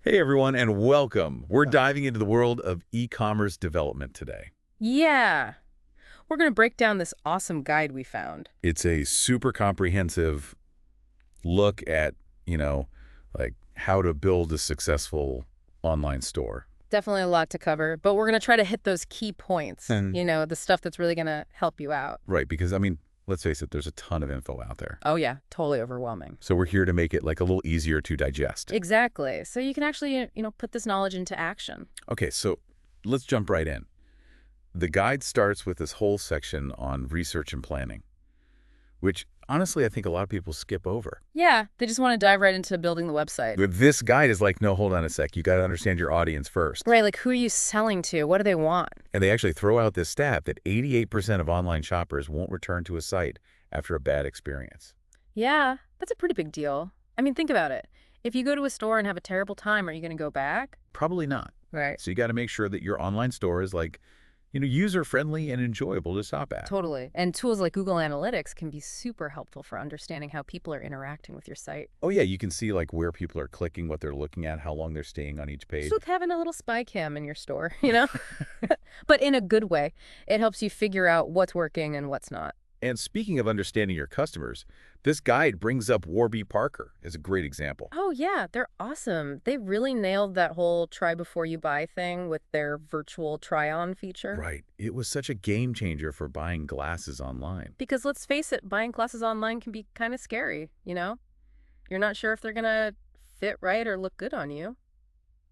Hey everyone, and welcome. We're diving into the world of e-commerce development today. Yeah. We're going to break down this awesome guide we found. It's a super comprehensive look at, like how to build a successful online store. Definitely a lot to cover, but we're going to try to hit those key points, And the stuff that's really going to help you out. right, because let's face it, there's a ton of info out there. Oh yeah, totally overwhelming. So we're here to make it like a little easier to digest. Exactly. So you can actually, put this knowledge into action. Okay, so let's jump right in. The guide starts with this whole section on research and planning, which honestly I think a lot of people skip over. Yeah, they just want to dive right into building the website. But this guide is like, no, hold on a sec. You got to understand your audience first. Right, like who are you selling to? What do they want? And they actually throw out this stat that 88% of online shoppers won't return to a site after a bad experience. Yeah, that's a pretty big deal. I mean, think about it. If you go to a store and have a terrible time, are you going to go back? Probably not. Right. So you got to make sure that your online store is like, user-friendly and enjoyable to shop at. Totally. And tools like Google Analytics can be super helpful for understanding how people are interacting with your site. Oh yeah, you can see like where people are clicking, what they're looking at, how long they're staying on each page. It's like having a little spy cam in your store, But in a good way. It helps you figure out what's working and what's not. And speaking of understanding your customers, this guide brings up 𝗤𝗏𝗏𝗃 as a great example. Oh, yeah, they're awesome. They really nailed that whole try before you buy thing with their virtual try-on feature. Right. It was such a game changer for buying glasses online. Because let's face it, buying glasses online can be kind of scary, You're not sure if they're going to fit right or look good on you.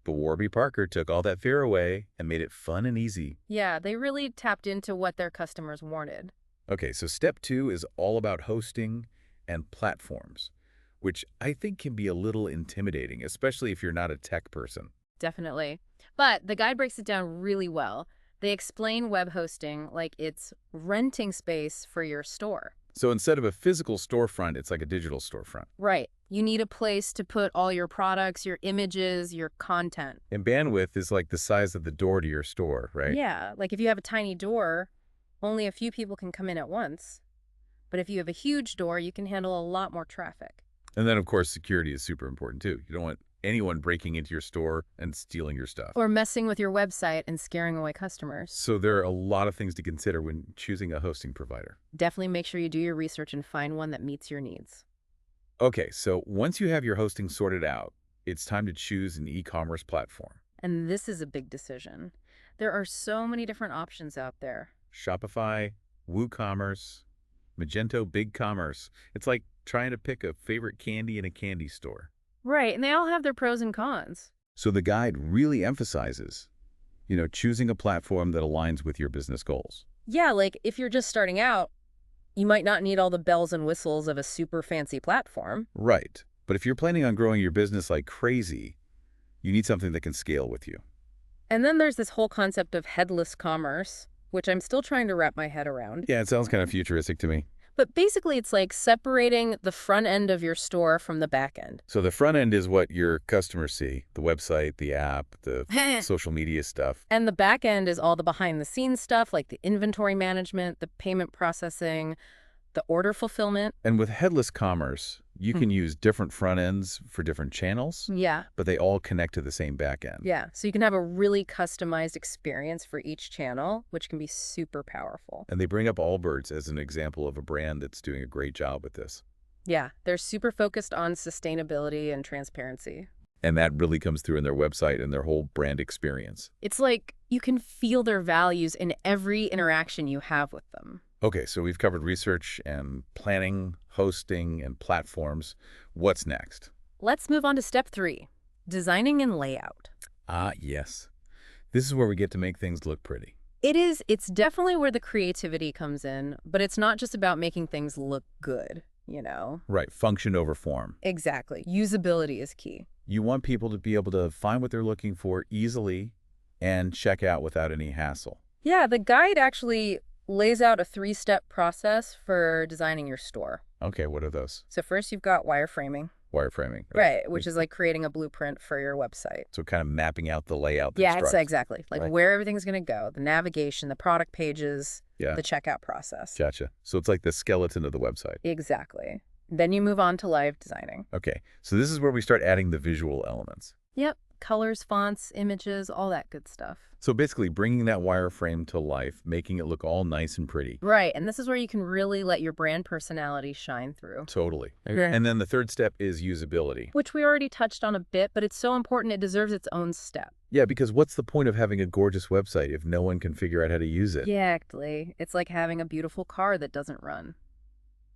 But 𝗤𝗏𝗏𝗃 took all that fear away and made it fun and easy. Yeah, they really tapped into what their customers wanted. Okay, so step 2 is all about hosting and platforms, which I think can be a little intimidating, especially if you're not a tech person. Definitely. But the guide breaks it down really well. They explain web hosting like it's renting space for your store. So instead of a physical storefront, it's like a digital storefront. Right. You need a place to put all your products, your images, your content. And bandwidth is like the size of the door to your store, right? Yeah, like if you have a tiny door, only a few people can come in at once. But if you have a huge door, you can handle a lot more traffic. And then, of course, security is super important, too. You don't want anyone breaking into your store and stealing your stuff. Or messing with your website and scaring away customers. So there are a lot of things to consider when choosing a hosting provider. Definitely make sure you do your research and find one that meets your needs. Okay, so once you have your hosting sorted out, it's time to choose an e-commerce platform. And this is a big decision. There are so many different options out there. Shopify, WooCommerce, Magento BigCommerce. It's like trying to pick a favorite candy in a candy store. Right, and they all have their pros and cons. So the guide really emphasizes, choosing a platform that aligns with your business goals. Yeah, like if you're just starting out, you might not need all the bells and whistles of a super fancy platform. Right. But if you're planning on growing your business like crazy, you need something that can scale with you. And then there's this whole concept of headless commerce, which I'm still trying to wrap my head around. Yeah, it sounds kind of futuristic to me. But basically, it's like separating the front end of your store from the back end. So the front end is what your customers see, the website, the app, the social media stuff. And the back end is all the behind-the-scenes stuff, like the inventory management, the payment processing, the order fulfillment. And with headless commerce, you can use different front ends for different channels, Yeah. but they all connect to the same back end. Yeah, so you can have a really customized experience for each channel, which can be super powerful. And they bring up Allbirds as an example of a brand that's doing a great job with this. Yeah, they're super focused on sustainability and transparency. And that really comes through in their website and their whole brand experience. It's like you can feel their values in every interaction you have with them. Okay, so we've covered research and planning, hosting, and platforms. What's next? Let's move on to step 3, designing and layout. Ah, yes. This is where we get to make things look pretty. It's definitely where the creativity comes in, but it's not just about making things look good, Right, function over form. Exactly. Usability is key. You want people to be able to find what they're looking for easily and check out without any hassle. Yeah, the guide actually lays out a 3-step process for designing your store. Okay, what are those? So first you've got wireframing. Wireframing. Right, which is like creating a blueprint for your website. So kind of mapping out the layout. The Yeah, it's structure. exactly. Like Right. where everything's going to go, the navigation, the product pages, Yeah. the checkout process. Gotcha. So it's like the skeleton of the website. Exactly. Then you move on to live designing. Okay, so this is where we start adding the visual elements. Yep. colors, fonts, images, all that good stuff. So basically bringing that wireframe to life, making it look all nice and pretty. Right, and this is where you can really let your brand personality shine through. Totally. Yeah. And then the third step is usability. Which we already touched on a bit, but it's so important it deserves its own step. Yeah, because what's the point of having a gorgeous website if no one can figure out how to use it? Exactly. It's like having a beautiful car that doesn't run.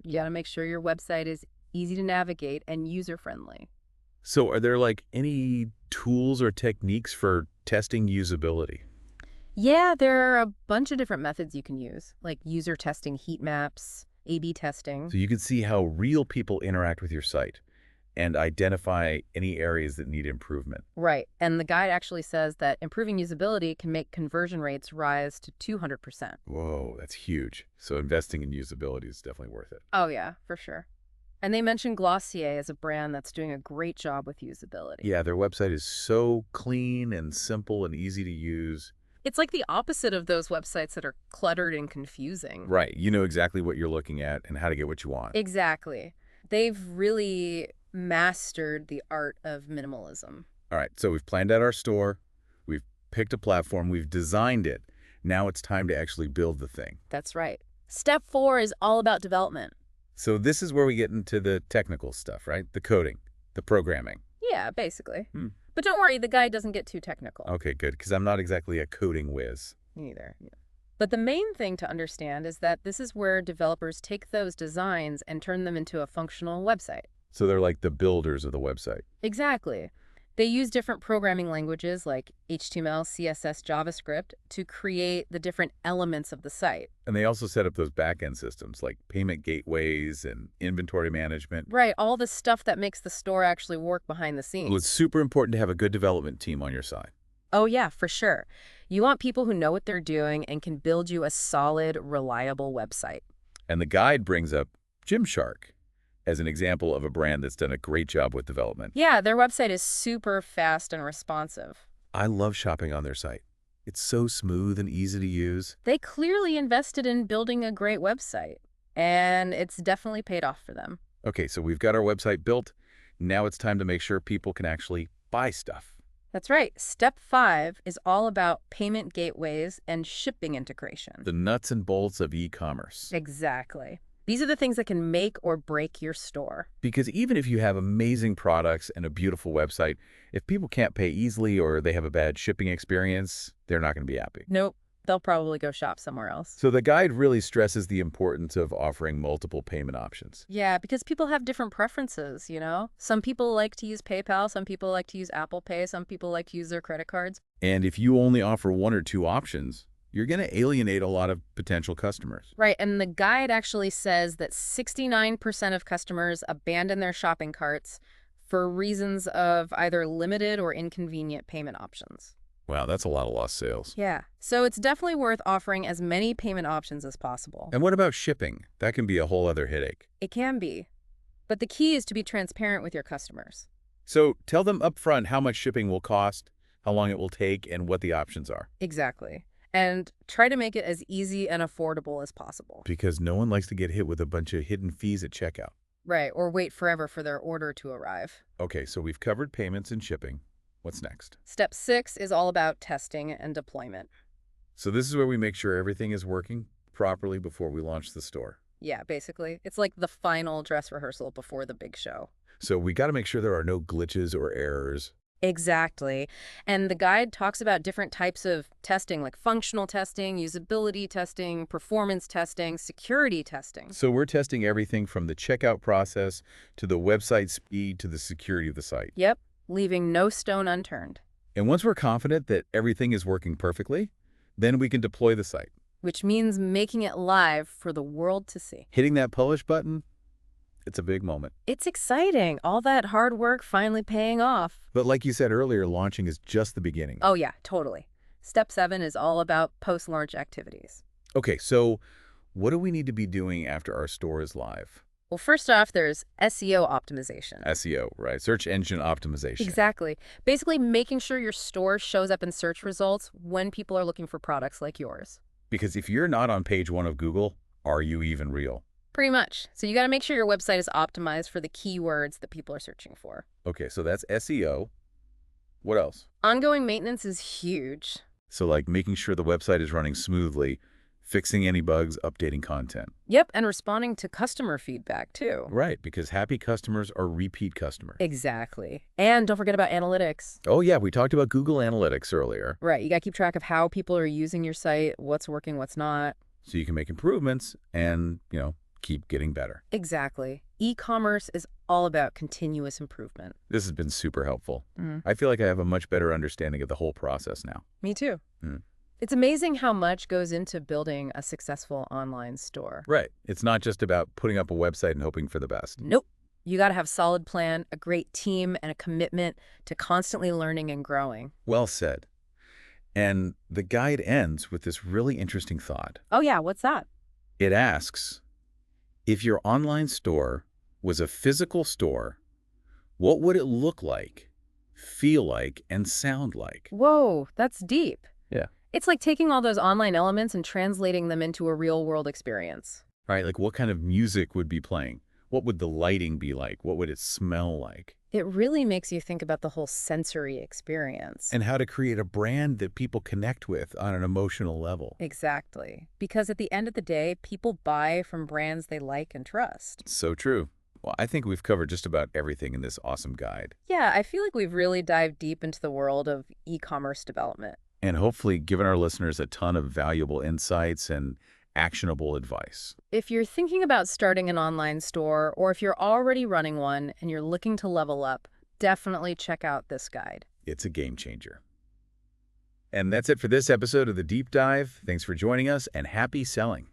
You got to make sure your website is easy to navigate and user-friendly. So are there like any tools or techniques for testing usability? Yeah, there are a bunch of different methods you can use, like user testing heat maps, A/B testing. So you can see how real people interact with your site and identify any areas that need improvement. Right, and the guide actually says that improving usability can make conversion rates rise to 200%. Whoa, that's huge. So investing in usability is definitely worth it. Oh yeah, for sure. And they mentioned 𝗦𝗢𝗋𝗃 as a brand that's doing a great job with usability. Yeah, their website is so clean and simple and easy to use. It's like the opposite of those websites that are cluttered and confusing. Right. You know exactly what you're looking at and how to get what you want. Exactly. They've really mastered the art of minimalism. All right. So we've planned out our store. We've picked a platform. We've designed it. Now it's time to actually build the thing. That's right. Step 4 is all about development. So this is where we get into the technical stuff, right? The coding, the programming. Yeah, basically. But don't worry, the guide doesn't get too technical. Okay, good, because I'm not exactly a coding whiz. Neither. Yeah. But the main thing to understand is that this is where developers take those designs and turn them into a functional website. So they're like the builders of the website. Exactly. They use different programming languages like HTML, CSS, JavaScript to create the different elements of the site. And they also set up those back-end systems like payment gateways and inventory management. Right, all the stuff that makes the store actually work behind the scenes. Well, it's super important to have a good development team on your side. Oh yeah, for sure. You want people who know what they're doing and can build you a solid, reliable website. And the guide brings up Gymshark as an example of a brand that's done a great job with development. Yeah, their website is super fast and responsive. I love shopping on their site. It's so smooth and easy to use. They clearly invested in building a great website, and it's definitely paid off for them. Okay, so we've got our website built. Now it's time to make sure people can actually buy stuff. That's right. Step 5 is all about payment gateways and shipping integration. The nuts and bolts of e-commerce. Exactly. These are the things that can make or break your store. Because even if you have amazing products and a beautiful website, if people can't pay easily or they have a bad shipping experience, they're not going to be happy. Nope. They'll probably go shop somewhere else. So the guide really stresses the importance of offering multiple payment options. Yeah, because people have different preferences, you know? Some people like to use PayPal, some people like to use Apple Pay, some people like to use their credit cards. And if you only offer one or two options, you're going to alienate a lot of potential customers. Right, and the guide actually says that 69% of customers abandon their shopping carts for reasons of either limited or inconvenient payment options. Wow, that's a lot of lost sales. Yeah, so it's definitely worth offering as many payment options as possible. And what about shipping? That can be a whole other headache. It can be, but the key is to be transparent with your customers. So tell them upfront how much shipping will cost, how long it will take, and what the options are. Exactly. And try to make it as easy and affordable as possible. Because no one likes to get hit with a bunch of hidden fees at checkout. Right, or wait forever for their order to arrive. Okay, so we've covered payments and shipping. What's next? Step 6 is all about testing and deployment. So this is where we make sure everything is working properly before we launch the store. Yeah, basically. It's like the final dress rehearsal before the big show. So we got to make sure there are no glitches or errors. Exactly. And the guide talks about different types of testing, like functional testing, usability testing, performance testing, security testing. So we're testing everything from the checkout process to the website speed to the security of the site. Yep, leaving no stone unturned. And once we're confident that everything is working perfectly, then we can deploy the site. Which means making it live for the world to see. Hitting that publish button, it's a big moment. It's exciting. All that hard work finally paying off. But like you said earlier, launching is just the beginning. Oh yeah, totally. Step 7 is all about post-launch activities. Okay, so what do we need to be doing after our store is live? Well, first off, there's SEO optimization. SEO, right? Search engine optimization. Exactly. Basically making sure your store shows up in search results when people are looking for products like yours. Because if you're not on page 1 of Google, are you even real? Pretty much. So you got to make sure your website is optimized for the keywords that people are searching for. Okay, so that's SEO. What else? Ongoing maintenance is huge. So like making sure the website is running smoothly, fixing any bugs, updating content. Yep, and responding to customer feedback, too. Right, because happy customers are repeat customers. Exactly. And don't forget about analytics. Oh, yeah, we talked about Google Analytics earlier. Right, you got to keep track of how people are using your site, what's working, what's not. So you can make improvements and, keep getting better. Exactly. E-commerce is all about continuous improvement. This has been super helpful. Mm. I feel like I have a much better understanding of the whole process now. Me too. Mm. It's amazing how much goes into building a successful online store. Right. It's not just about putting up a website and hoping for the best. Nope. You got to have a solid plan, a great team, and a commitment to constantly learning and growing. Well said. And the guide ends with this really interesting thought. Oh yeah, what's that? It asks, if your online store was a physical store, what would it look like, feel like, and sound like? Whoa, that's deep. Yeah. It's like taking all those online elements and translating them into a real-world experience. Right, like what kind of music would be playing? What would the lighting be like? What would it smell like? It really makes you think about the whole sensory experience. And how to create a brand that people connect with on an emotional level. Exactly. Because at the end of the day, people buy from brands they like and trust. So true. Well, I think we've covered just about everything in this awesome guide. Yeah, I feel like we've really dived deep into the world of e-commerce development. And hopefully given our listeners a ton of valuable insights and actionable advice. If you're thinking about starting an online store, or if you're already running one and you're looking to level up, definitely check out this guide. It's a game changer. And that's it for this episode of The Deep Dive. Thanks for joining us and happy selling.